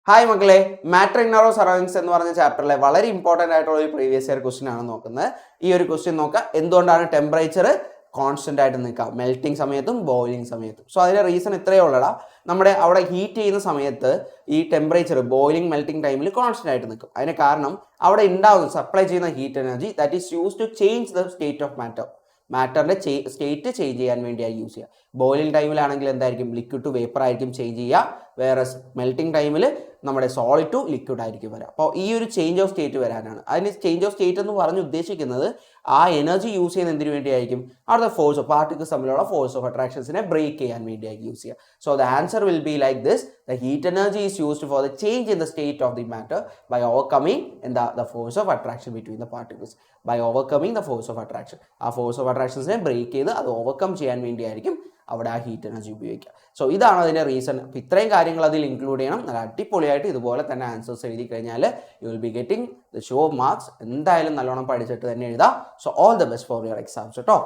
Hi മക്കളെ, matter in our surroundings എന്ന് പറഞ്ഞ ചാപ്റ്ററിലെ വളരെ ഇമ്പോർട്ടൻ്റ് ആയിട്ടുള്ള ഒരു പ്രീവിയസ് ഇയർ ക്വസ്റ്റ്യൻ ആണ് നോക്കുന്നത്. ഈ ഒരു ക്വസ്റ്റ്യൻ നോക്കാം, എന്തുകൊണ്ടാണ് ടെമ്പറേച്ചർ കോൺസ്റ്റന്റ് ആയിട്ട് നിൽക്കുക മെൽറ്റിംഗ് സമയത്തും ബോയിലിംഗ് സമയത്തും. സോ അതിന്റെ റീസൺ ഇത്രയേ ഉള്ളടാ, നമ്മുടെ അവിടെ ഹീറ്റ് ചെയ്യുന്ന സമയത്ത് ഈ ടെമ്പറേച്ചർ ബോയിലിംഗ് മെൽറ്റിംഗ് ടൈമിൽ കോൺസ്റ്റന്റ് ആയിട്ട് നിൽക്കും. അതിന് കാരണം അവിടെ ഉണ്ടാകുന്ന സപ്ലൈ ചെയ്യുന്ന heat energy that is use to change the state of മാറ്ററിന്റെ സ്റ്റേറ്റ് ചേഞ്ച് ചെയ്യാൻ വേണ്ടിയാണ് യൂസ് ചെയ്യുക. ബോയിലിംഗ് ടൈമിലാണെങ്കിൽ എന്തായിരിക്കും, ലിക്വിഡ് ടു വേപ്പർ ആയിരിക്കും ചേഞ്ച് ചെയ്യുക, വേറെ മെൽറ്റിംഗ് ടൈമിൽ നമ്മുടെ സോളിഡ് ടു ലിക്വിഡ് ആയിരിക്കും വരിക. അപ്പോൾ ഈ ഒരു ചേഞ്ച് ഓഫ് സ്റ്റേറ്റ് വരാനാണ്. അതിന് ചേഞ്ച് ഓഫ് സ്റ്റേറ്റ് എന്ന് പറഞ്ഞ് ഉദ്ദേശിക്കുന്നത് ആ എനർജി യൂസ് ചെയ്യുന്ന എന്തിനു വേണ്ടിയായിരിക്കും, അവിടുത്തെ ഫോഴ്സ് ഓഫ് പാർട്ടിക്കിൾസ് തമ്മിലുള്ള ഫോഴ്സ് ഓഫ് അട്രാക്ഷൻസിനെ ബ്രേക്ക് ചെയ്യാൻ വേണ്ടിയായിരിക്കും യൂസ് ചെയ്യുക. So the answer will be like this: the heat energy is used for the change in the state of the matter by overcoming the force of attraction between the particles. By overcoming the force of attraction, ആ force of അട്രാക്ഷൻസിനെ break ചെയ്ത് അത് overcome ചെയ്യാൻ വേണ്ടിയായിരിക്കും അവിടെ ആ heat energy ഉപയോഗിക്കുക. So ഇതാണ് അതിൻ്റെ റീസൺ. അപ്പോൾ ഇത്രയും കാര്യങ്ങൾ അതിൽ ഇൻക്ലൂഡ് ചെയ്യണം. നല്ല അടിപൊളിയായിട്ട് ഇതുപോലെ തന്നെ ആൻസേഴ്സ് എഴുതി കഴിഞ്ഞാൽ you will be getting the show marks. എന്തായാലും നല്ലോണം പഠിച്ചിട്ട് തന്നെ എഴുതാം. So all the best for your exams കേട്ടോ.